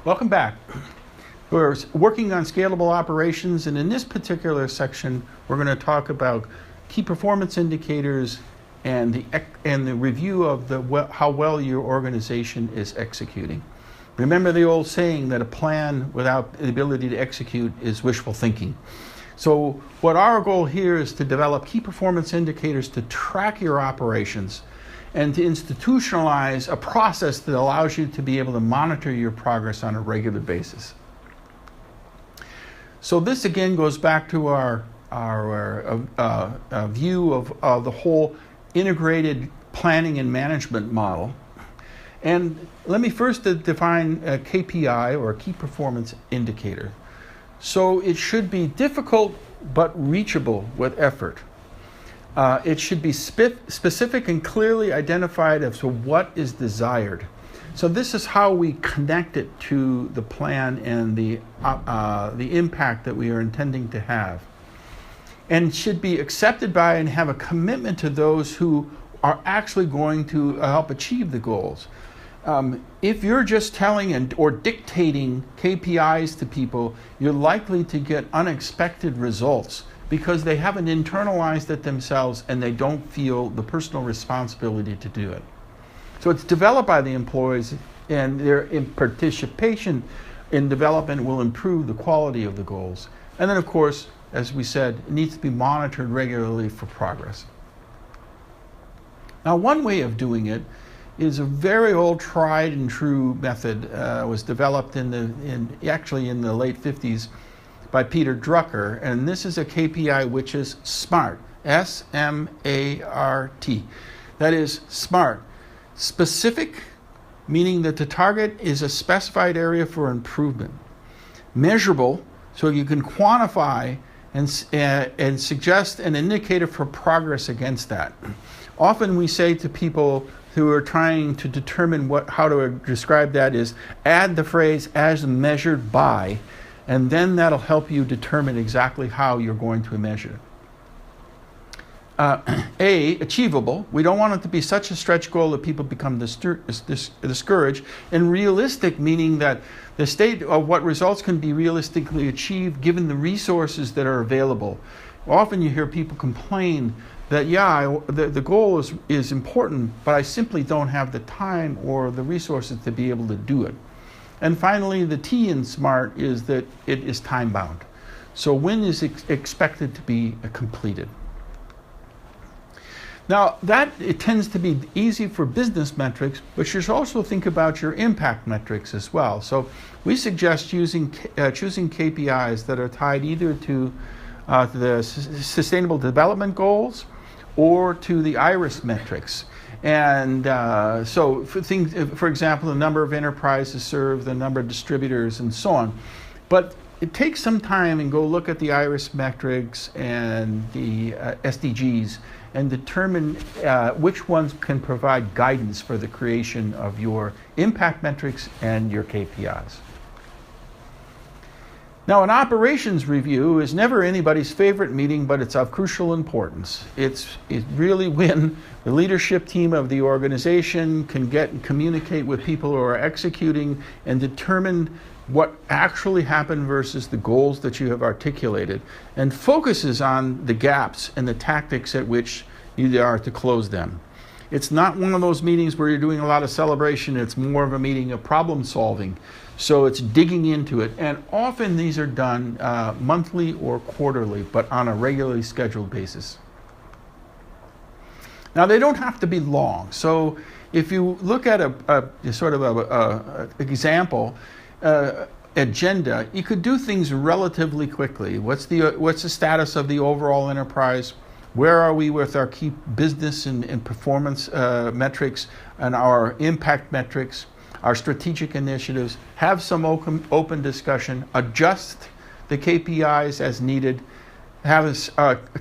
Welcome back. We're working on scalable operations, and in this particular section, we're going to talk about key performance indicators and the review of how well your organization is executing. Remember the old saying that a plan without the ability to execute is wishful thinking. So what our goal here is to develop key performance indicators to track your operations and to institutionalize a process that allows you to be able to monitor your progress on a regular basis. So this again goes back to our view of the whole integrated planning and management model. And let me first define a KPI, or a key performance indicator. So it should be difficult but reachable with effort. It should be specific and clearly identified as to what is desired. So this is how we connect it to the plan and the impact that we are intending to have. And should be accepted by and have a commitment to those who are actually going to help achieve the goals. If you're just telling or dictating KPIs to people, you're likely to get unexpected results because they haven't internalized it themselves and they don't feel the personal responsibility to do it. So it's developed by the employees, and their participation in development will improve the quality of the goals. And then, of course, as we said, it needs to be monitored regularly for progress. Now, one way of doing it is a very old tried and true method. Was developed actually in the late 50s by Peter Drucker, and this is a KPI which is SMART, S-M-A-R-T. That is SMART. Specific, meaning that the target is a specified area for improvement. Measurable, so you can quantify and suggest an indicator for progress against that. Often we say to people who are trying to determine how to describe that is add the phrase "as measured by," and then that'll help you determine exactly how you're going to measure. Achievable. We don't want it to be such a stretch goal that people become discouraged. And realistic, meaning that the state of what results can be realistically achieved given the resources that are available. Often you hear people complain that, the goal is important, but I simply don't have the time or the resources to be able to do it. And finally, the T in SMART is that it is time-bound. So when is it expected to be completed? Now, it tends to be easy for business metrics, but you should also think about your impact metrics as well. So we suggest choosing KPIs that are tied either to the Sustainable Development Goals or to the IRIS metrics. And so for example, the number of enterprises served, the number of distributors, and so on. But it takes some time and go look at the IRIS metrics and the SDGs and determine which ones can provide guidance for the creation of your impact metrics and your KPIs. Now, an operations review is never anybody's favorite meeting, but it's of crucial importance. It's really when the leadership team of the organization can get and communicate with people who are executing and determine what actually happened versus the goals that you have articulated, and focuses on the gaps and the tactics at which you are to close them. It's not one of those meetings where you're doing a lot of celebration. It's more of a meeting of problem solving. So it's digging into it. And often these are done monthly or quarterly, but on a regularly scheduled basis. Now, they don't have to be long. So if you look at a sort of a example, agenda, you could do things relatively quickly. What's the status of the overall enterprise? Where are we with our key business and performance metrics and our impact metrics, our strategic initiatives? Have some open discussion, adjust the KPIs as needed, have us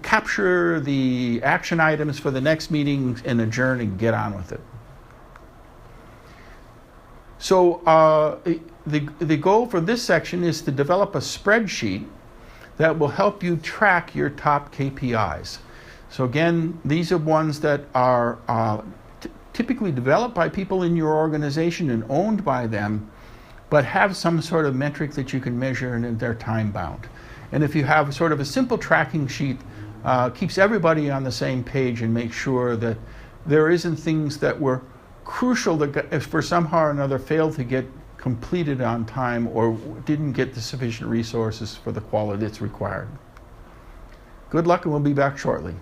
capture the action items for the next meeting and adjourn and get on with it. So the goal for this section is to develop a spreadsheet that will help you track your top KPIs. So again, these are ones that are typically developed by people in your organization and owned by them, but have some sort of metric that you can measure and they're time bound. And if you have sort of a simple tracking sheet, keeps everybody on the same page and makes sure that there isn't things that were crucial that if for somehow or another failed to get completed on time or didn't get the sufficient resources for the quality that's required. Good luck, and we'll be back shortly.